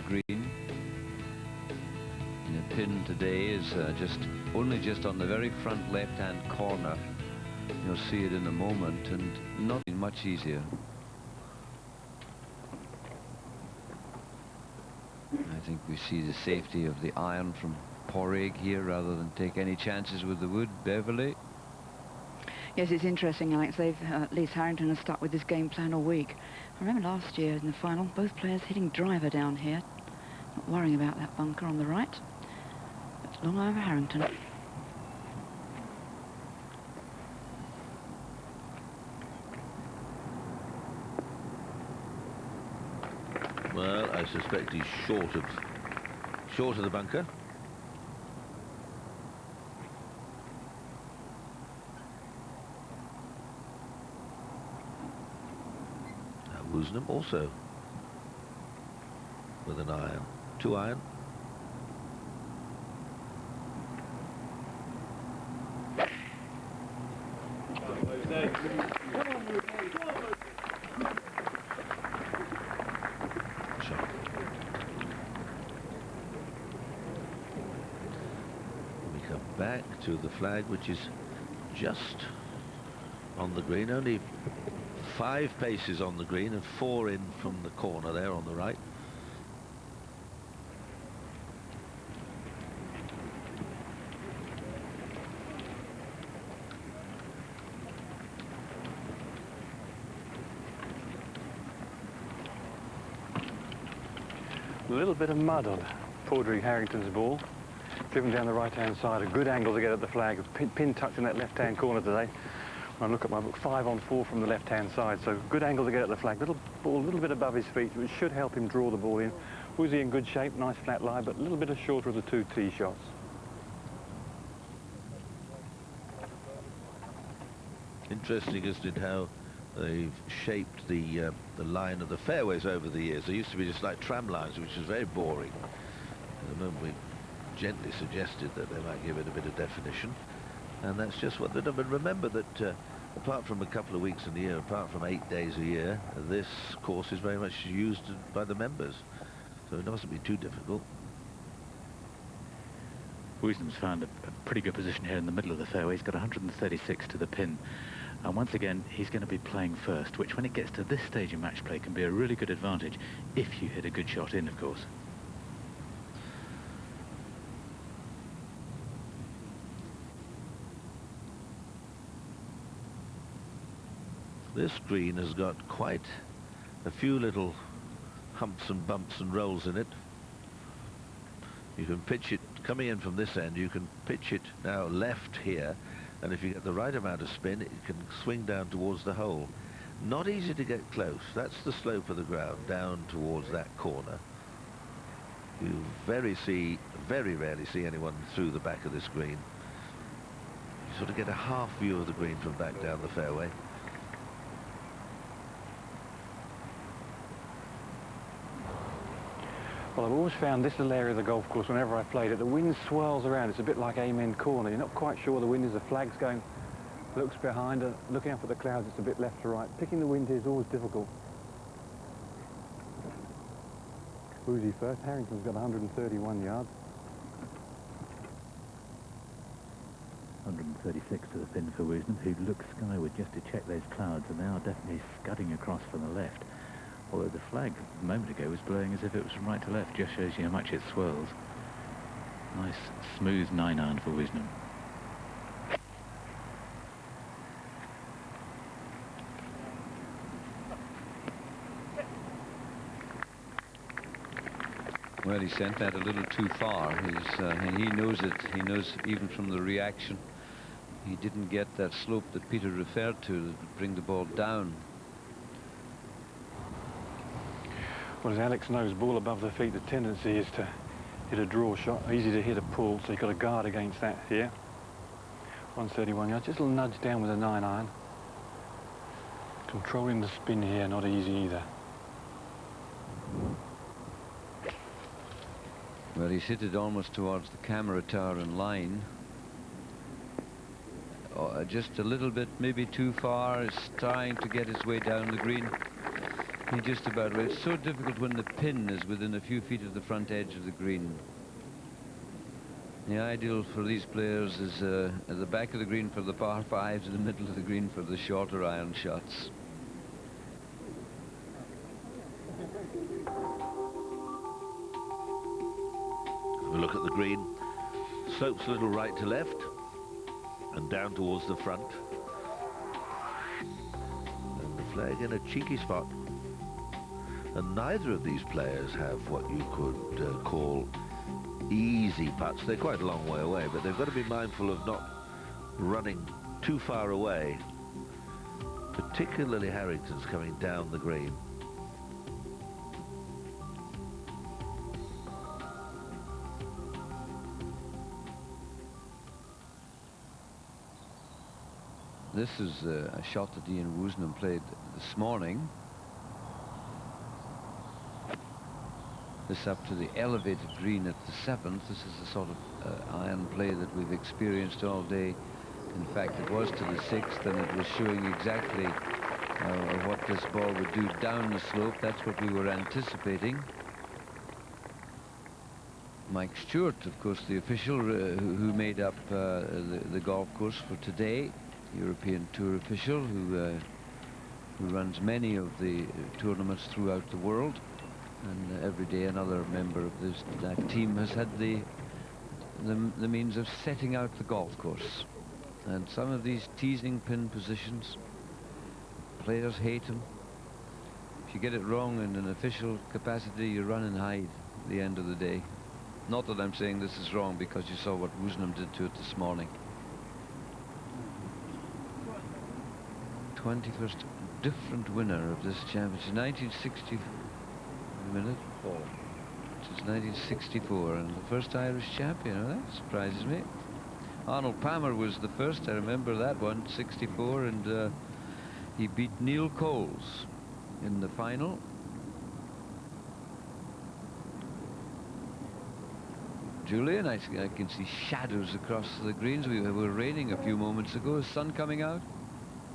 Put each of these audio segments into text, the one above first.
green. And the pin today is only just on the very front left-hand corner. You'll see it in a moment, and not much easier. I think we see the safety of the iron from Porrig here rather than take any chances with the wood. Beverley? Yes, it's interesting, Alex. Lise Harrington has stuck with this game plan all week. I remember last year in the final, both players hitting driver down here. Not worrying about that bunker on the right. But long over Harrington. Well, I suspect he's short of the bunker. Woosnam also with an iron, 2 iron. We come back to the flag, which is just on the green, only 5 paces on the green and 4 in from the corner there on the right. A little bit of mud on Padraig Harrington's ball. Driven down the right-hand side, a good angle to get at the flag. Pin tucked in that left-hand corner today. When I look at my book, 5 on 4 from the left-hand side, so good angle to get at the flag. Little ball, a little bit above his feet, which should help him draw the ball in. Woozy in good shape, nice flat lie, but a little bit shorter of the 2 tee shots. Interesting, isn't it, how they've shaped the line of the fairways over the years. They used to be just like tram lines, which is very boring. At the moment, we gently suggested that they might give it a bit of definition. And that's just what they've done. But remember that apart from a couple of weeks in the year, apart from 8 days a year, this course is very much used by the members. So it mustn't be too difficult. Woosnam's found a pretty good position here in the middle of the fairway. He's got 136 to the pin. And once again, he's going to be playing first, which when it gets to this stage in match play can be a really good advantage if you hit a good shot in, of course. This green has got quite a few little humps and bumps and rolls in it. You can pitch it, coming in from this end, you can pitch it now left here, and if you get the right amount of spin, it can swing down towards the hole. Not easy to get close. That's the slope of the ground, down towards that corner. You very rarely see anyone through the back of this green. You sort of get a half view of the green from back down the fairway. Well, I've always found this little area of the golf course, whenever I've played it, the wind swirls around. It's a bit like Amen Corner. You're not quite sure the wind is. The flag's going, looks behind her, looking up at the clouds, it's a bit left to right. Picking the wind here is always difficult. Woozy first. Harrington's got 131 yards. 136 to the pin for Woosnam, who looks skyward just to check those clouds, and they are definitely scudding across from the left. Although the flag a moment ago was blowing as if it was from right to left, just shows you how much it swirls. Nice smooth 9-iron for Woosnam. Well, he sent that a little too far. He knows it. He knows even from the reaction. He didn't get that slope that Peter referred to that would bring the ball down. Well, as Alex knows, ball above the feet, the tendency is to hit a draw shot, easy to hit a pull, so you've got to guard against that here. 131 yards, just a little nudge down with a 9-iron. Controlling the spin here, not easy either. Well, he's hit it almost towards the camera tower in line. Just a little bit, maybe too far. He's trying to get his way down the green. He just about, it's so difficult when the pin is within a few feet of the front edge of the green. The ideal for these players is at the back of the green for the par fives, in the middle of the green for the shorter iron shots. Have a look at the green. Slopes a little right to left and down towards the front. And the flag in a cheeky spot. And neither of these players have what you could call easy putts. They're quite a long way away, but they've got to be mindful of not running too far away. Particularly Harrington's coming down the green. This is a shot that Ian Woosnam played this morning. This up to the elevated green at the 7th. This is the sort of iron play that we've experienced all day. In fact, it was to the 6th, and it was showing exactly what this ball would do down the slope. That's what we were anticipating. Mike Stewart, of course, the official who made up the golf course for today, European Tour official who runs many of the tournaments throughout the world. And every day another member of that team has had the means of setting out the golf course. And some of these teasing pin positions, players hate them. If you get it wrong in an official capacity, you run and hide at the end of the day. Not that I'm saying this is wrong, because you saw what Woosnam did to it this morning. 21st different winner of this championship, 1960. Minute, which is 1964, and the first Irish champion. Oh, that surprises me. Arnold Palmer was the first. I remember that one, 64, and he beat Neil Coles in the final. Julian, I can see shadows across the greens. We were raining a few moments ago. Is sun coming out?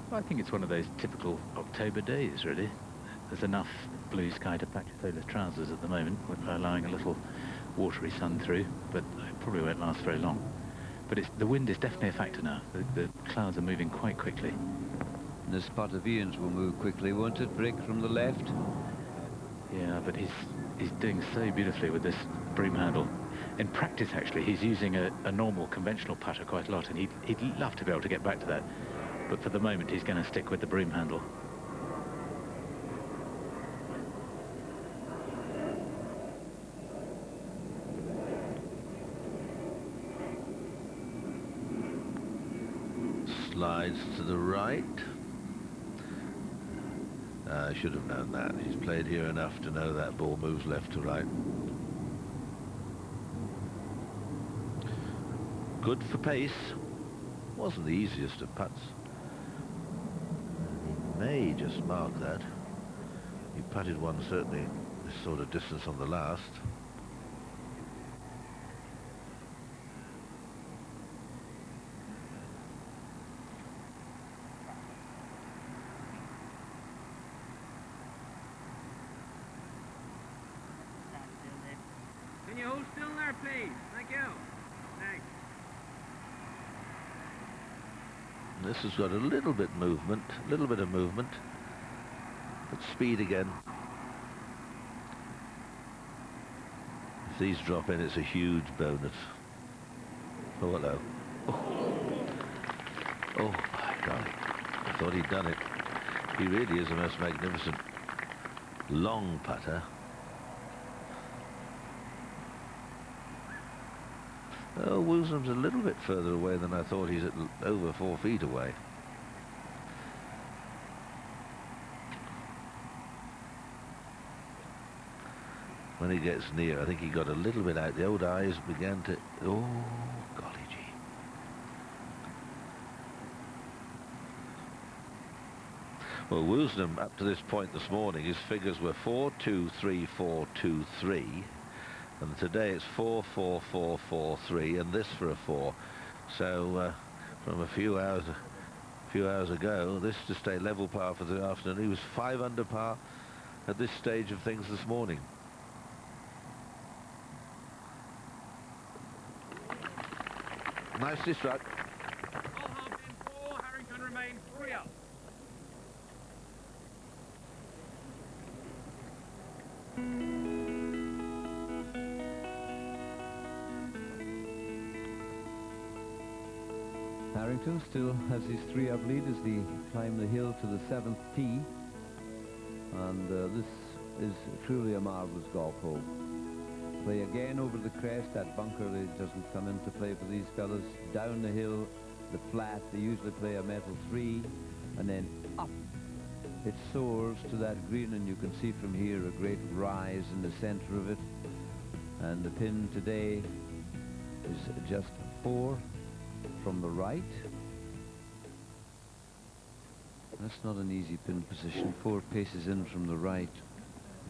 Well, I think it's one of those typical October days, really. There's enough blue sky to patch Solar's trousers at the moment, allowing a little watery sun through, but it probably won't last very long. But the wind is definitely a factor now. The clouds are moving quite quickly. This putt of Ian's will move quickly, won't it? Break from the left. Yeah, but he's doing so beautifully with this broom handle. In practice, actually, he's using a normal, conventional putter quite a lot, and he'd love to be able to get back to that. But for the moment, he's going to stick with the broom handle. Slides to the right. I should have known that. He's played here enough to know that ball moves left to right. Good for pace. Wasn't the easiest of putts. He may just mark that. He putted one certainly this sort of distance on the last. Can you hold still there, please? Thank you. Thanks. This has got a little bit of movement, but speed again. If these drop in, it's a huge bonus. Oh, hello. Oh my God. I thought he'd done it. He really is the most magnificent long putter. Oh, Woosnam's a little bit further away than I thought. He's at over 4 feet away. When he gets near, I think he got a little bit out. The old eyes began to... Oh, golly gee. Well, Woosnam, up to this point this morning, his figures were 4-2-3, 4-2-3. And today it's 4-4-4-4-3, and this for a 4. So from a few hours ago, this to stay level par for the afternoon. He was 5 under par at this stage of things this morning. Nicely struck. All half in 4, Harrington remains 3 up. Harrington still has his 3-up lead as they climb the hill to the 7th tee. And this is truly a marvellous golf hole. Play again over the crest. That bunker doesn't come into play for these fellas. Down the hill, the flat, they usually play a metal 3, and then up. It soars to that green, and you can see from here a great rise in the center of it. And the pin today is just 4 from the right. That's not an easy pin position. 4 paces in from the right,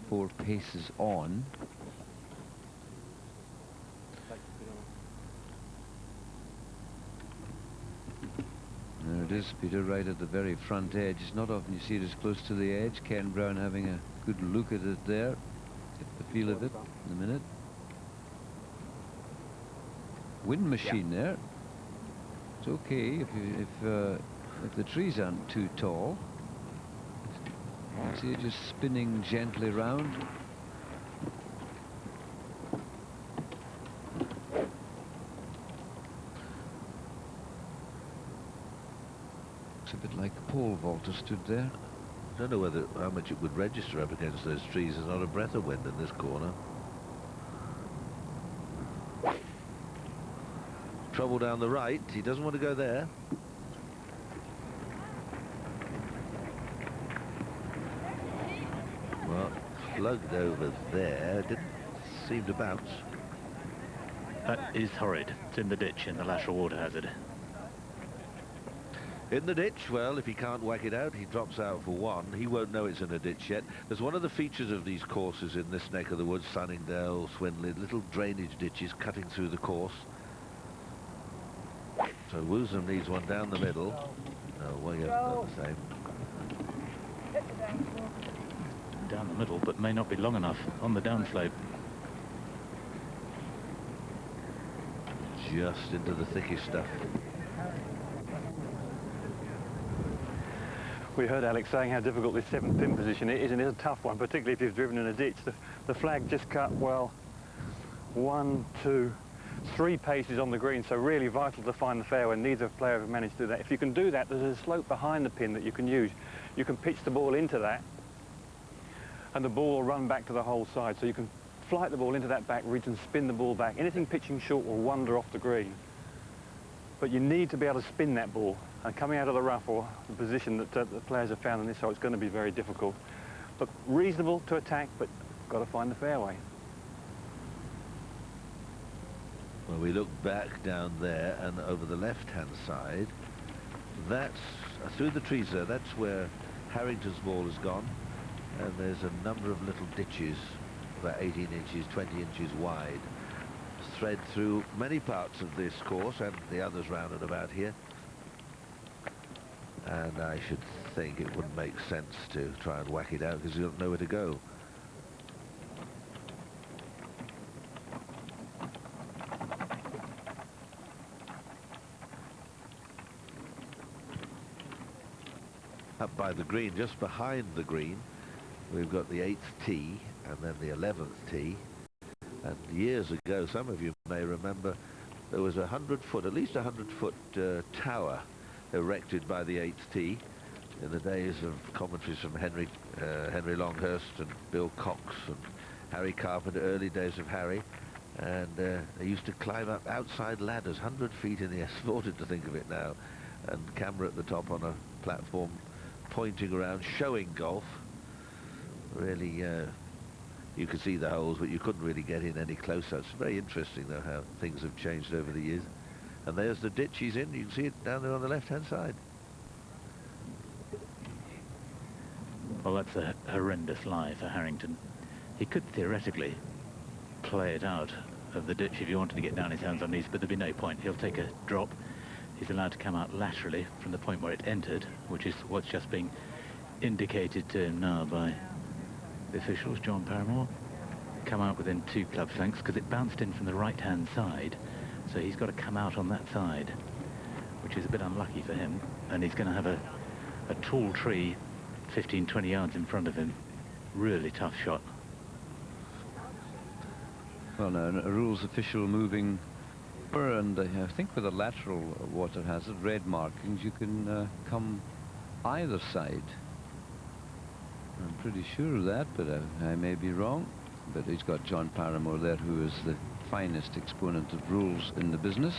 4 paces on. There it is, Peter, right at the very front edge. It's not often you see it as close to the edge. Ken Brown having a good look at it there. Get the feel of it in a minute. Wind machine there. It's okay if the trees aren't too tall. You see it just spinning gently round. Looks a bit like a pole vaulter stood there. I don't know how much it would register up against those trees. There's not a breath of wind in this corner. Trouble down the right. He doesn't want to go there. Well, slugged over there. Didn't seem to bounce. That is horrid. It's in the ditch in the lateral water hazard. In the ditch, well, if he can't whack it out, he drops out for 1. He won't know it's in a ditch yet. There's one of the features of these courses in this neck of the woods, Sunningdale, Swinley, little drainage ditches cutting through the course. So Woosnam needs one down the middle. No, well, he hasn't done the same. Down the middle, but may not be long enough on the downslope. Just into the thickest stuff. We heard Alex saying how difficult this 7th pin position is, and it's a tough one, particularly if you've driven in a ditch. The flag just cut, well, 1, 2, 3 paces on the green, so really vital to find the fairway. Neither player have managed to do that. If you can do that, there's a slope behind the pin that you can use. You can pitch the ball into that, and the ball will run back to the whole side. So you can flight the ball into that back ridge and spin the ball back. Anything pitching short will wander off the green. But you need to be able to spin that ball. And coming out of the rough, or the position that the players have found in this hole, it's going to be very difficult. But reasonable to attack, but got to find the fairway. Well, we look back down there and over the left-hand side. That's through the trees there. That's where Harrington's ball has gone. And there's a number of little ditches, about 18 inches, 20 inches wide, thread through many parts of this course and the others round and about here. And I should think it wouldn't make sense to try and whack it out because you don't know where to go. Up by the green, just behind the green, we've got the 8th tee and then the 11th tee. And years ago, some of you may remember, there was 100-foot, at least 100-foot tower erected by the 8th tee in the days of commentaries from Henry Longhurst and Bill Cox and Harry Carpenter, early days of Harry. And they used to climb up outside ladders, 100 feet in the air, sorted to think of it now, and camera at the top on a platform, pointing around, showing golf. Really, you could see the holes, but you couldn't really get in any closer. It's very interesting, though, how things have changed over the years. And there's the ditch he's in. You can see it down there on the left-hand side. Well, that's a horrendous lie for Harrington. He could theoretically play it out of the ditch if he wanted to get down his hands on knees, but there'd be no point. He'll take a drop. He's allowed to come out laterally from the point where it entered, which is what's just being indicated to him now by the officials, John Paramore, come out within 2 club lengths because it bounced in from the right-hand side, so he's got to come out on that side, which is a bit unlucky for him, and he's going to have a tall tree 15-20 yards in front of him. Really tough shot. Well, now, a rules official moving, and I think with a lateral water hazard, red markings, you can come either side. I'm pretty sure of that, but I may be wrong. But he's got John Paramore there, who is the finest exponent of rules in the business.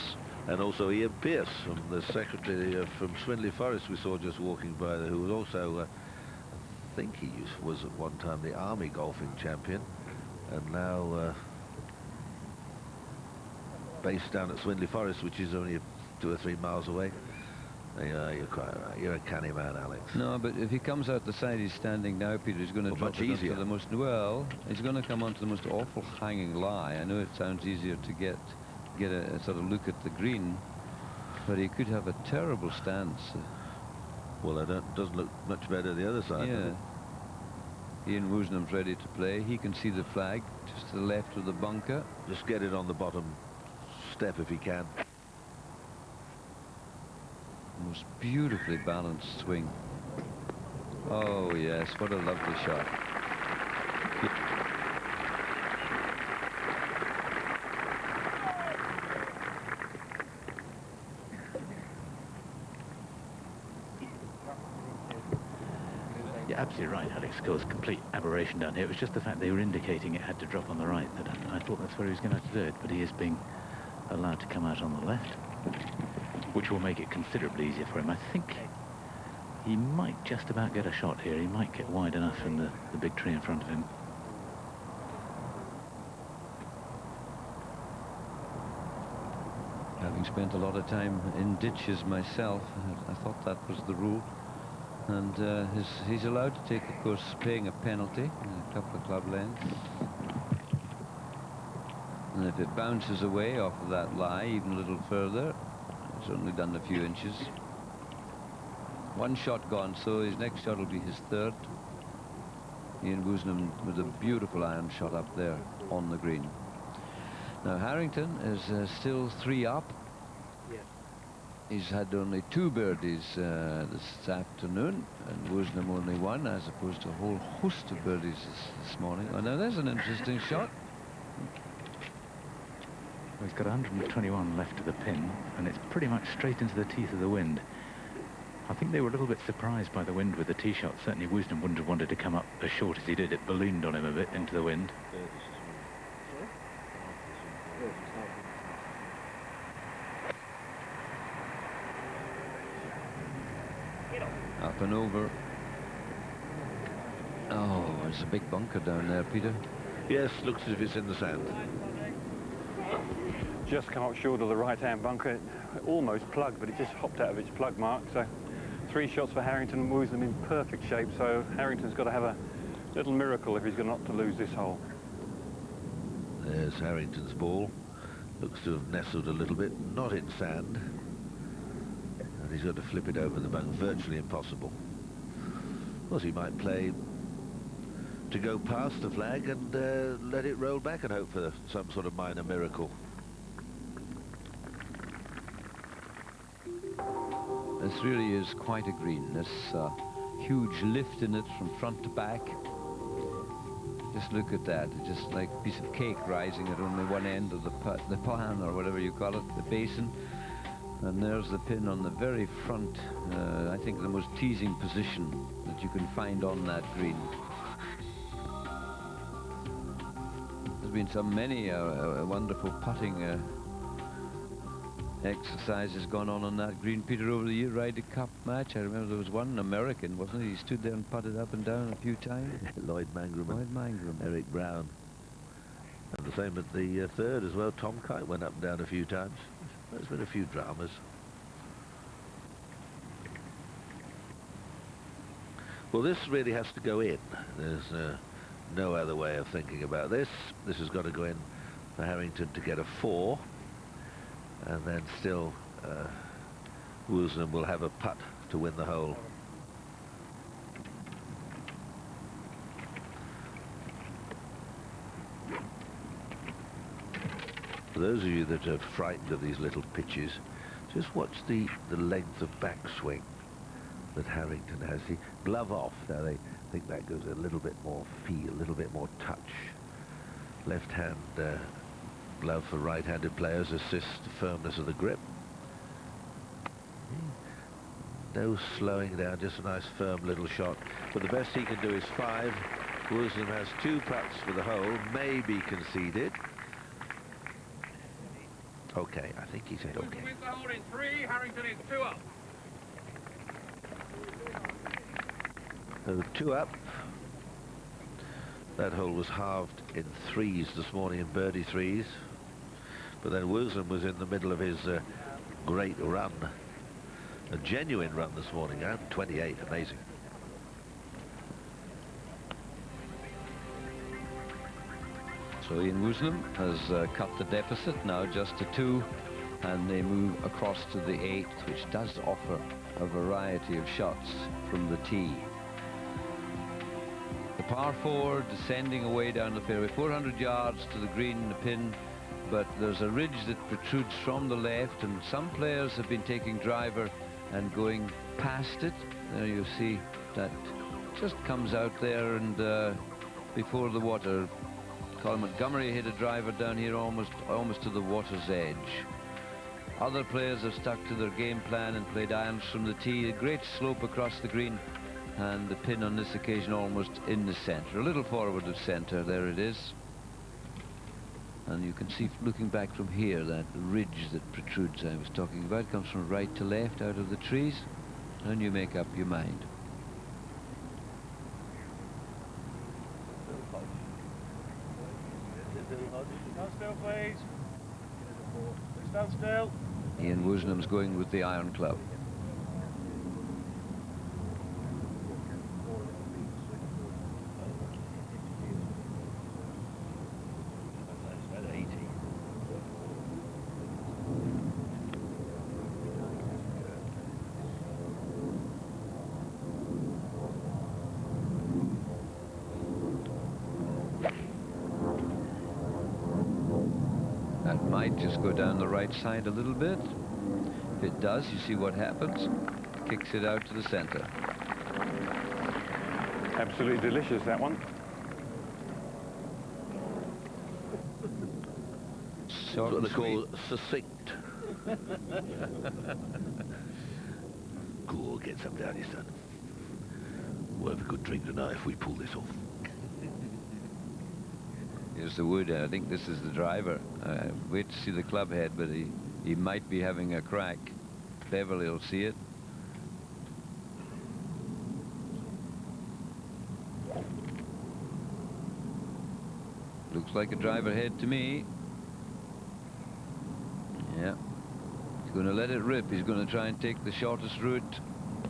And also Ian Pearce, from the secretary from Swindley Forest we saw just walking by there, who was also, I think he was at one time the Army golfing champion, and now based down at Swindley Forest, which is only 2 or 3 miles away. You're quite right. You're a canny man, Alex. No, but if he comes out the side he's standing now, Peter, he's going to drop much it easier. onto the most, well, he's going to come onto the most awful hanging lie. I know it sounds easier to get a sort of look at the green, but he could have a terrible stance. Well, it doesn't look much better the other side. Yeah. Ian Woosnam's ready to play. He can see the flag just to the left of the bunker. Just get it on the bottom step if he can. Most beautifully balanced swing. Oh yes, what a lovely shot. You're absolutely right, Alex. Of course, complete aberration down here. It was just the fact they were indicating it had to drop on the right. That I thought that's where he was going to have to do it, but he is being allowed to come out on the left, which will make it considerably easier for him. I think he might just about get a shot here. He might get wide enough from the big tree in front of him. Having spent a lot of time in ditches myself, I thought that was the rule. And he's allowed to take, of course, paying a penalty in a couple of club lengths. And if it bounces away off of that lie even a little further, it's only done a few inches. One shot gone, so his next shot will be his third. Ian Woosnam with a beautiful iron shot up there on the green. Now Harrington is still 3 up. He's had only 2 birdies this afternoon, and Woosnam only 1, as opposed to a whole host of birdies this morning. Oh, now there's an interesting shot. Well, he's got 121 left to the pin, and it's pretty much straight into the teeth of the wind. I think they were a little bit surprised by the wind with the tee shot. Certainly Woosnam wouldn't have wanted to come up as short as he did. It ballooned on him a bit into the wind. Up and over. Oh, there's a big bunker down there, Peter. Yes, looks as if it's in the sand. Just come up short of the right-hand bunker. It almost plugged, but it just hopped out of its plug mark. So 3 shots for Harrington, moves them in perfect shape. So Harrington's got to have a little miracle if he's not to lose this hole. There's Harrington's ball. Looks to have nestled a little bit, not in sand. And he's got to flip it over the bunker, virtually impossible. Of course, he might play to go past the flag and let it roll back and hope for some sort of minor miracle. This really is quite a green. There's huge lift in it from front to back. Just look at that. It's just like a piece of cake rising at only one end of the pan, or whatever you call it, the basin. And there's the pin on the very front, I think the most teasing position that you can find on that green. There's been many wonderful putting exercises gone on that green, Peter, over the year. Ryder Cup match, I remember there was one American, wasn't he? He stood there and putted up and down a few times. Lloyd Mangrum. Lloyd Mangrum. Eric Brown. And the same at the third as well. Tom Kite went up and down a few times. There's been a few dramas. Well, this really has to go in. There's no other way of thinking about this. This has got to go in for Harrington to get a 4. And then still, Woosnam will have a putt to win the hole. For those of you that are frightened of these little pitches, just watch the length of backswing that Harrington has. He glove off. Now they think that goes a little bit more feel, a little bit more touch. Left hand glove for right-handed players assists the firmness of the grip. No slowing down, just a nice firm little shot. But the best he can do is 5. Woosnam has 2 putts for the hole, maybe conceded. Okay, I think he said okay. Woosnam wins the hole in 3, Harrington is 2 up. So 2 up. That hole was halved in 3s this morning, in birdie 3s. But then Woosnam was in the middle of his great run. A genuine run this morning, 28, amazing. So Ian Woosnam has cut the deficit now just to 2, and they move across to the 8th, which does offer a variety of shots from the tee. The par 4 descending away down the fairway, 400 yards to the green, the pin, but there's a ridge that protrudes from the left, and some players have been taking driver and going past it. There you see that just comes out there, and before the water. Colin Montgomery hit a driver down here almost to the water's edge. Other players have stuck to their game plan and played irons from the tee. A great slope across the green, and the pin on this occasion almost in the centre, a little forward of centre. There it is, and you can see, looking back from here, that ridge that protrudes I was talking about comes from right to left out of the trees, and you make up your mind. Stand still, please. Stand still. Ian Woosnam's going with the iron club. That might just go down the right side a little bit. If it does, you see what happens. Kicks it out to the center. Absolutely delicious, that one. Short That's what and they call succinct. Go on, get some down here, son. We'll have a good drink tonight if we pull this off. Here's the wood. I think this is the driver. Wait to see the club head, but he might be having a crack. Beverly will see it. Looks like a driver head to me. Yeah. He's going to let it rip. He's going to try and take the shortest route.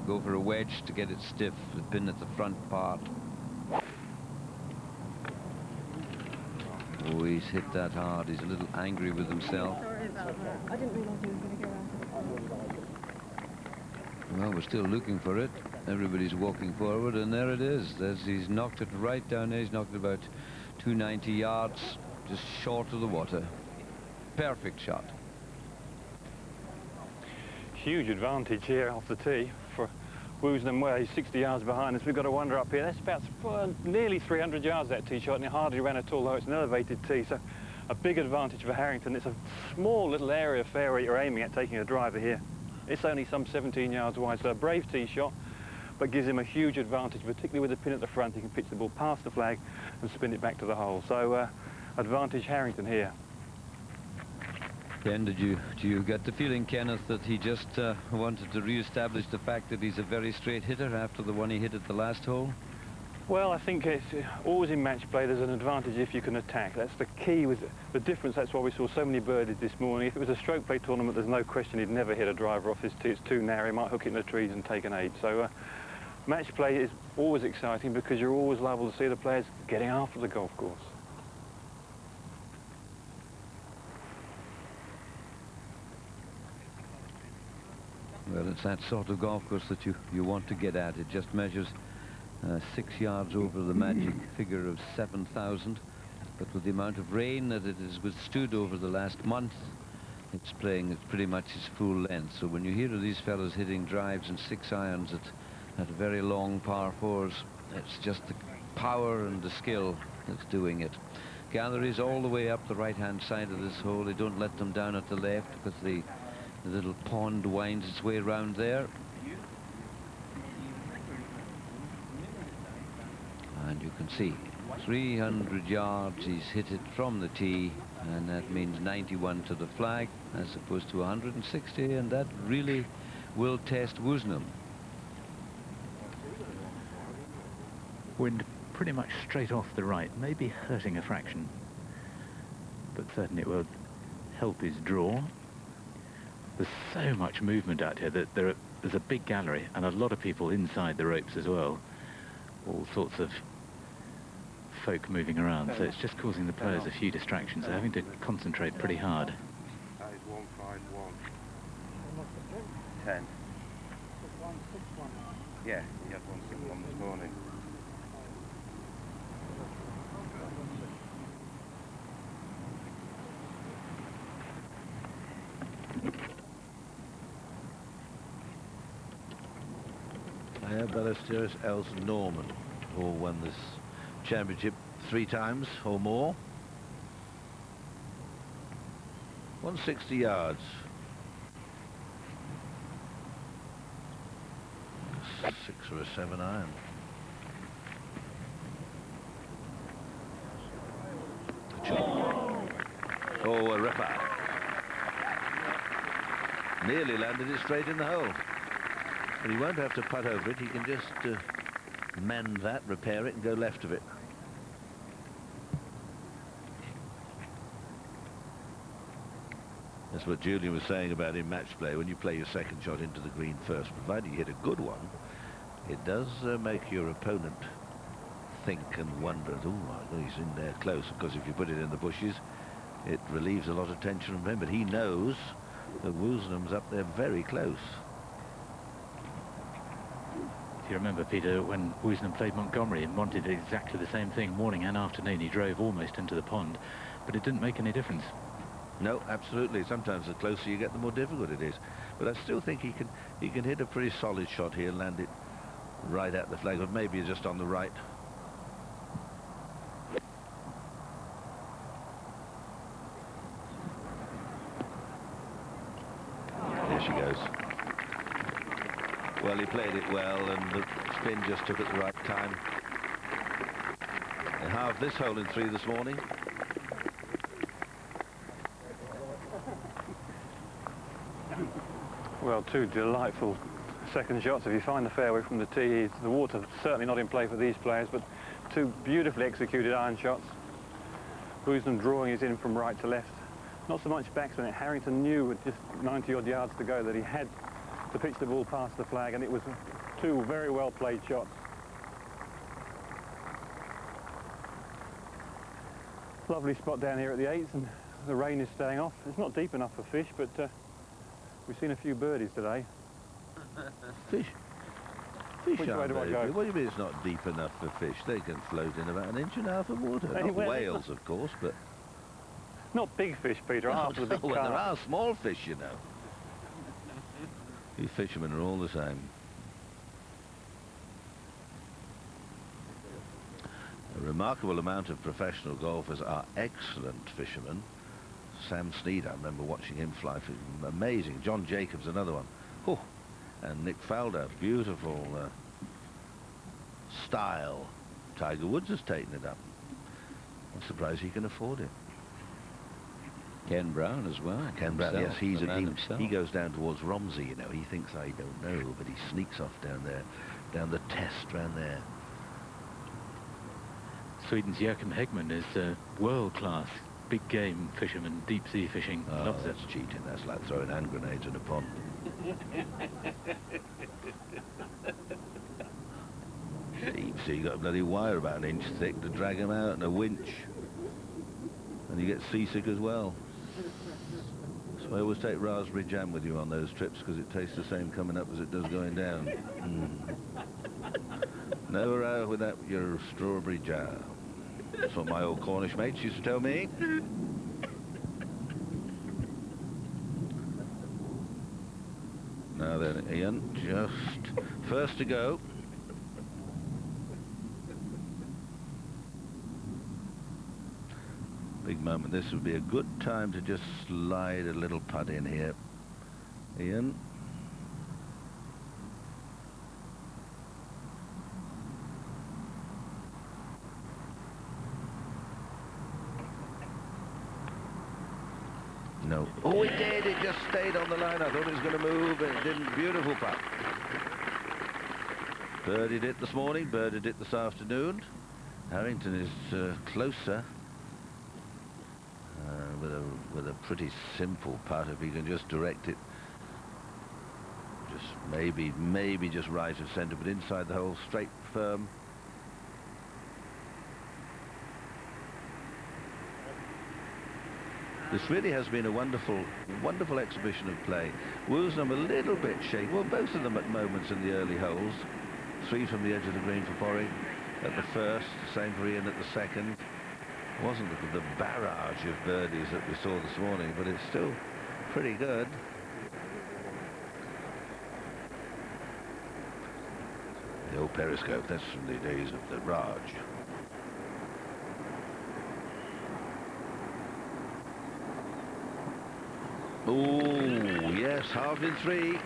Go for a wedge to get it stiff. The pin at the front part. Oh, he's hit that hard. He's a little angry with himself. Sorry about that. I didn't realise he was going to go out. Well, we're still looking for it. Everybody's walking forward, and there it is. He's knocked it right down there. He's knocked it about 290 yards, just short of the water. Perfect shot. Huge advantage here off the tee for Woosnam, where he's 60 yards behind us. We've got to wander up here. That's about nearly 300 yards, that tee shot, and it hardly ran at all, though it's an elevated tee. So a big advantage for Harrington. It's a small little area of fairway you're aiming at taking a driver here. It's only some 17 yards wide, so a brave tee shot, but gives him a huge advantage, particularly with the pin at the front. He can pitch the ball past the flag and spin it back to the hole. So advantage Harrington here. Ken, do you get the feeling, Kenneth, that he just wanted to re-establish the fact that he's a very straight hitter after the one he hit at the last hole? Well, I think it's always in match play there's an advantage if you can attack. That's the key with the difference. That's why we saw so many birdies this morning. If it was a stroke play tournament, there's no question he'd never hit a driver off his tee. It's too narrow. He might hook it in the trees and take an 8. So match play is always exciting because you're always liable to see the players getting after the golf course. Well, it's that sort of golf course that you want to get at. It just measures 6 yards over the magic figure of 7,000. But with the amount of rain that it has withstood over the last month, it's playing at pretty much its full length. So when you hear of these fellas hitting drives and 6 irons at very long par 4s, it's just the power and the skill that's doing it. Galleries all the way up the right-hand side of this hole. They don't let them down at the left because the little pond winds its way around there. And you can see 300 yards he's hit it from the tee, and that means 91 to the flag as opposed to 160, and that really will test Woosnam. Wind pretty much straight off the right, maybe hurting a fraction, but certainly it will help his draw. There's so much movement out here that there's a big gallery and a lot of people inside the ropes as well. All sorts of folk moving around, so it's just causing the players a few distractions. They're having to concentrate pretty hard. That is 151. 10. Yeah, he had 161 this morning. Ballesteros, Els Norman, all won this championship 3 times or more. 160 yards. 6 or a 7 iron. Oh, a ripper. Nearly landed it straight in the hole. But he won't have to putt over it. He can just mend that, repair it, and go left of it. That's what Julian was saying about in match play. When you play your second shot into the green first, provided you hit a good one, it does make your opponent think and wonder, oh, he's in there close. Of course, if you put it in the bushes, it relieves a lot of tension from him. But he knows that Woosnam's up there very close. You remember, Peter, when Woosnam played Montgomery and wanted exactly the same thing, morning and afternoon, he drove almost into the pond, but it didn't make any difference. No, absolutely. Sometimes the closer you get, the more difficult it is. But I still think he can hit a pretty solid shot here, land it right at the flag, but maybe just on the right. There she goes. Well, he played it well, and the spin just took at the right time. They halved this hole in 3 this morning. Well, 2 delightful second shots. If you find the fairway from the tee, the water's certainly not in play for these players, but 2 beautifully executed iron shots. Woosnam drawing it in from right to left. Not so much backspin. Harrington knew with just 90-odd yards to go that he had to pitch the ball past the flag, and it was 2 very well played shots. Lovely spot down here at the 8th, and the rain is staying off. It's not deep enough for fish, but we've seen a few birdies today. Fish? Fish Which way aren't do I very go? big. What do you mean it's not deep enough for fish? They can float in about 1.5 inches of water. Not Well, whales, of course, but... Not big fish, Peter, after the big Well, there carp. are small fish, you know. You fishermen are all the same. A remarkable amount of professional golfers are excellent fishermen. Sam Snead, I remember watching him fly. Amazing. John Jacobs, another one. Oh, and Nick Faldo, beautiful style. Tiger Woods has taken it up. I'm surprised he can afford it. Ken Brown as well. Ken Brown, yes, he goes down towards Romsey, you know. He thinks I don't know, but he sneaks off down there, down the test round there. Sweden's Joachim Hegman is a world-class big game fisherman, deep sea fishing. Oh, Loves it. that's cheating. That's like throwing hand grenades in a pond. Deep sea, you got a bloody wire about 1 inch thick to drag him out, and a winch. And you get seasick as well. So I always take raspberry jam with you on those trips because it tastes the same coming up as it does going down. Never out without your strawberry jam. That's what my old Cornish mates used to tell me. Now then, Ian, just first to go. Big moment. This would be a good time to just slide a little putt in here. Ian. No. Oh, it did. It just stayed on the line. I thought it was going to move, and it didn't. Beautiful putt. Birdied it this morning, birdied it this afternoon. Harrington is closer with a pretty simple putt if he can just direct it. Just maybe just right of centre, but inside the hole, straight, firm. This really has been a wonderful, wonderful exhibition of play. Woolsnam a little bit shaky. Well, both of them at moments in the early holes. 3 from the edge of the green for Porrig at the first, same for Ian at the second. It wasn't the barrage of birdies that we saw this morning, but it's still pretty good. The old periscope, that's from the days of the Raj. Oh, yes, halved in 3.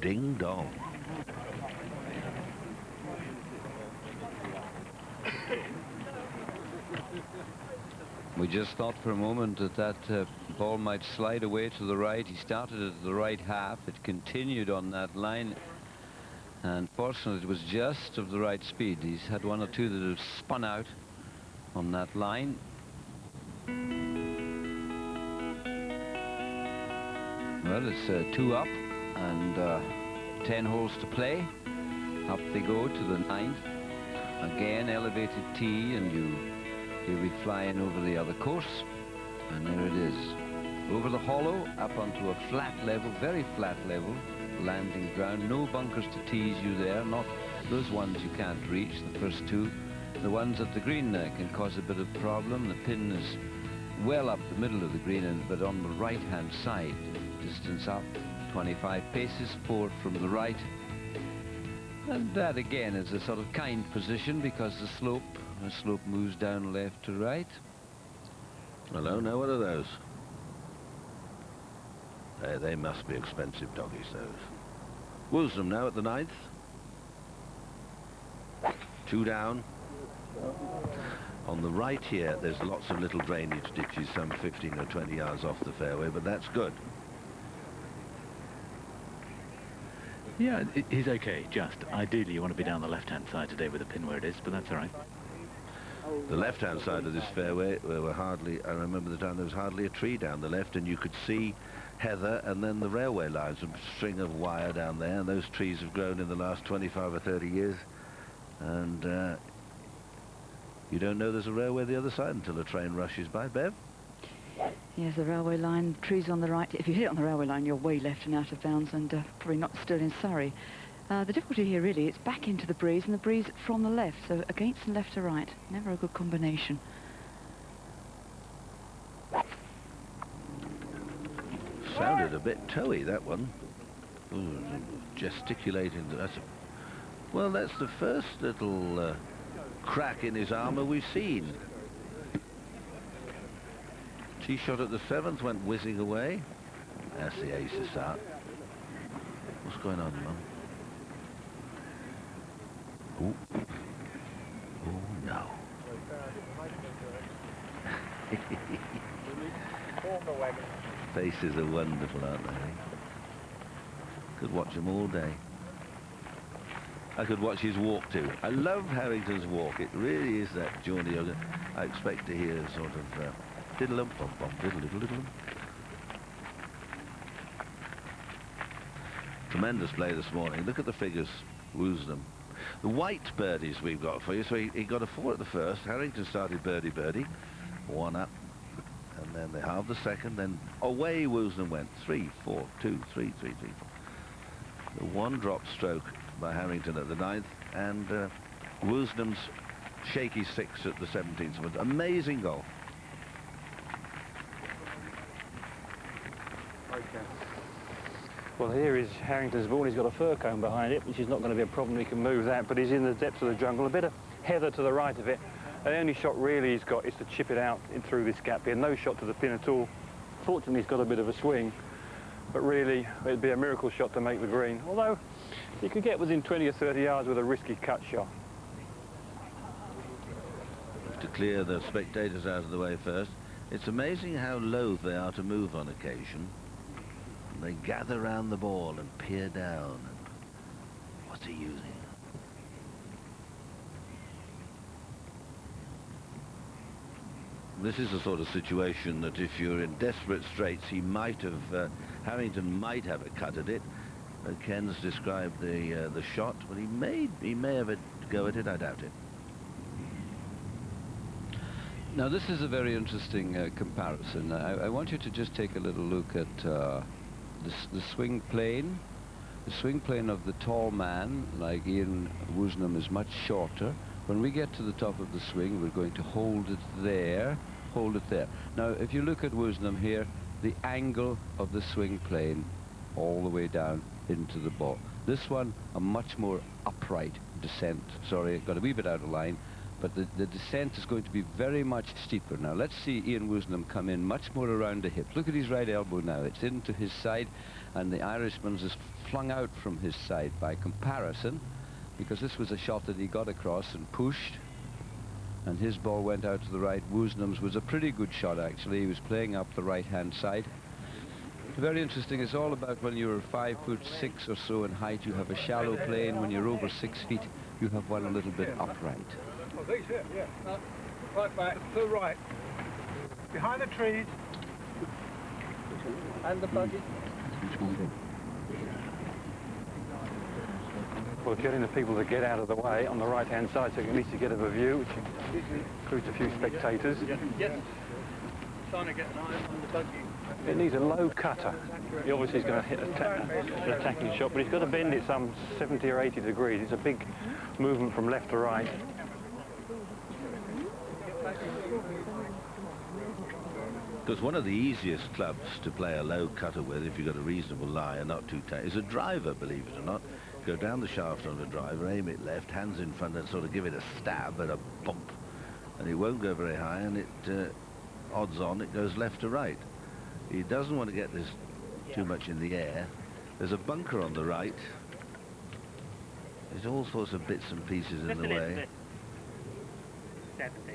Ding dong. We just thought for a moment that ball might slide away to the right. He started at the right half. It continued on that line. And fortunately, it was just of the right speed. He's had 1 or 2 that have spun out on that line. Well, it's 2 up and 10 holes to play. Up they go to the 9th. Again, elevated tee, and you'll be flying over the other course. And there it is. Over the hollow, up onto a flat level, very flat level. Landing ground, no bunkers to tease you there, not those ones you can't reach, the first 2. The ones at the green can cause a bit of problem. The pin is well up the middle of the green, but on the right hand side, distance up 25 paces, 4 from the right. And that again is a sort of kind position because the slope moves down left to right. Hello, now what are those? They must be expensive doggies, those. Woolsnam now at the 9th. 2 down. On the right here, there's lots of little drainage ditches, some 15 or 20 yards off the fairway, but that's good. Yeah, he's okay. Just ideally, you want to be down the left-hand side today with the pin where it is, but that's all right. The left-hand side of this fairway, I remember the time there was hardly a tree down the left, and you could see heather and then the railway lines, a string of wire down there, and those trees have grown in the last 25 or 30 years. And you don't know there's a railway the other side until a train rushes by. Bev? Yes, the railway line, trees on the right. If you hit it on the railway line, you're way left and out of bounds, and probably not still in Surrey. The difficulty here really, it's back into the breeze, and the breeze from the left, so against and left to right. Never a good combination. Sounded a bit toey, that one. Ooh, gesticulating. Well, that's the first little crack in his armour we've seen. Tee shot at the 7th, went whizzing away. That's the ace to start. What's going on, Mum? Oh. Oh, no. Faces are wonderful, aren't they? Could watch them all day. I could watch his walk too. I love Harrington's walk. It really is that jaunty. I expect to hear sort of diddle-ump, bump, bump, diddle-diddle-diddle-ump. Tremendous play this morning. Look at the figures, Woolsnam. The white birdies we've got for you. So he got a 4 at the first. Harrington started birdie, 1 up. And then they halved the second. Then away Woolsnam went. 3, 4, 2, 3, 3, 3, 4. The one drop stroke by Harrington at the 9th, and Woosnam's shaky 6 at the 17th. But amazing golf. Well, here is Harrington's ball. He's got a fir cone behind it, which is not going to be a problem. He can move that, but he's in the depths of the jungle. A bit of heather to the right of it. And the only shot really he's got is to chip it out in through this gap here. No shot to the pin at all. Fortunately, he's got a bit of a swing, but really it'd be a miracle shot to make the green. Although you could get within 20 or 30 yards with a risky cut shot. To clear the spectators out of the way first. It's amazing how loath they are to move on occasion. They gather round the ball and peer down. What's he using? This is the sort of situation that if you're in desperate straits, he might have, Harrington might have a cut at it. Ken's described the shot, but he may have a go at it. I doubt it. Now this is a very interesting comparison. I want you to just take a little look at the swing plane. The swing plane of the tall man, like Ian Woosnam, is much shorter. When we get to the top of the swing, we're going to hold it there, hold it there. Now, if you look at Woosnam here, the angle of the swing plane all the way down into the ball. This one, a much more upright descent. Sorry, got a wee bit out of line, but the descent is going to be very much steeper. Now, let's see Ian Woosnam come in much more around the hip. Look at his right elbow now. It's into his side, and the Irishman's is flung out from his side by comparison, because this was a shot that he got across and pushed, and his ball went out to the right. Woosnam's was a pretty good shot, actually. He was playing up the right-hand side. Very interesting. It's all about when you're 5'6" or so in height, you have a shallow plane. When you're over 6 feet, you have one a little bit upright. Oh, these here, yeah. Right back, to the right. Behind the trees. And the buggy. Well, getting the people to get out of the way on the right-hand side so you can at least get a view, which includes a few spectators. Yes. Trying to get an eye on the buggy. It needs a low cutter. He obviously is going to hit an attacking shot, but he's got to bend it some 70 or 80 degrees. It's a big movement from left to right. Because one of the easiest clubs to play a low cutter with, if you've got a reasonable lie and not too tight, is a driver, believe it or not. Go down the shaft on the driver, aim it left, hands in front, and sort of give it a stab and a bump. And it won't go very high, and it, odds on, it goes left to right. He doesn't want to get this too much in the air. There's a bunker on the right. There's all sorts of bits and pieces in the way.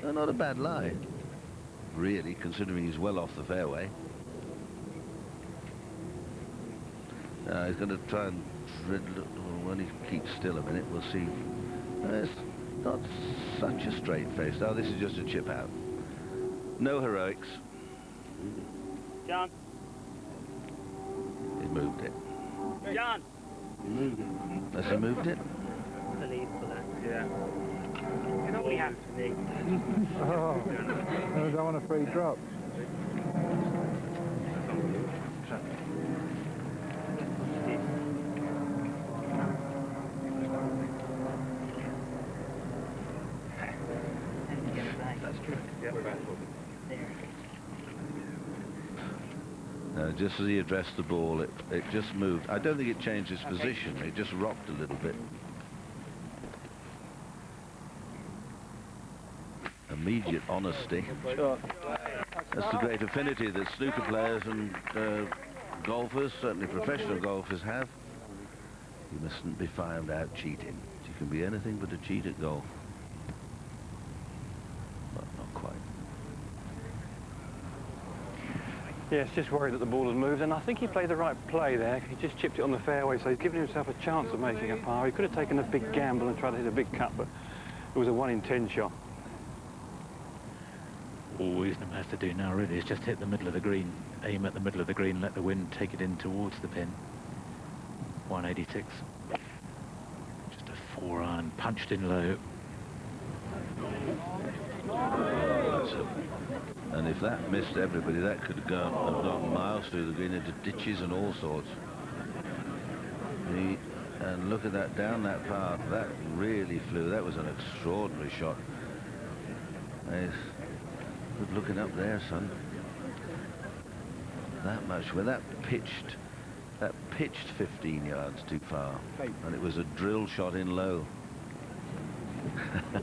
Oh, not a bad lie, really, considering he's well off the fairway. He's going to try and when he keeps still a minute, we'll see. It's not such a straight face. Now, this is just a chip out. No heroics. John. He's moved it. John. Has he moved it? The lead for that. Yeah. You know what we have to do. Oh, I don't want a free drop. That's true. Just as he addressed the ball, it just moved. I don't think it changed its position. It just rocked a little bit. Immediate honesty. That's the great affinity that snooker players and golfers, certainly professional golfers, have. You mustn't be found out cheating. You can be anything but a cheat at golf. But not quite. Yes, just worried that the ball has moved, and I think he played the right play there. He just chipped it on the fairway, so he's given himself a chance of making a par. He could have taken a big gamble and tried to hit a big cut, but it was a 1 in 10 shot. All Woosnam has to do now really is just hit the middle of the green, aim at the middle of the green, let the wind take it in towards the pin. 186. Just a 4-iron punched in low. And if that missed everybody, that could have gone miles through the green into ditches and all sorts. And look at that, down that path. That really flew. That was an extraordinary shot. Nice. Good looking up there, son. That much. Well, that pitched 15 yards too far. And it was a drill shot in low. Yeah.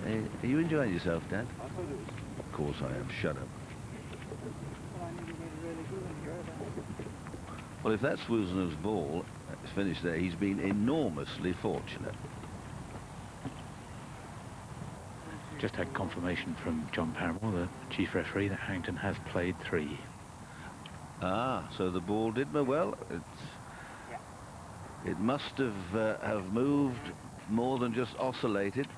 Hey, are you enjoying yourself, Dad? I thought it was... Of course I am. Shut up. Well, I knew you made a really good one, Joe. Well, if that's Woosnow's ball, it's finished there. He's been enormously fortunate. Just had confirmation from John Paramore, the chief referee, that Harrington has played 3. Ah, so the ball did move well. It must have moved more than just oscillated.